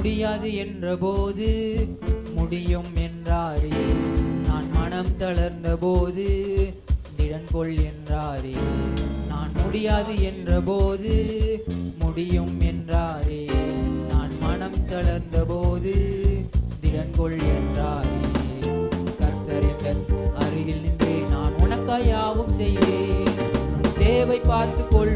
முடியாது என்ற போது முடியும் என்றாரே. நான் மனம் தளர்ந்த போது திடன் கொள் என்றாரே. நான் முடியாது என்ற போது முடியும் என்றாரே. நான் மனம் தளர்ந்த போது திடன் கொள் என்றாரே. கர்த்தரின் அருகில் நின்றே நான் உனக்காய் யாவும் செய்வேன். தேவை பார்த்து கொள்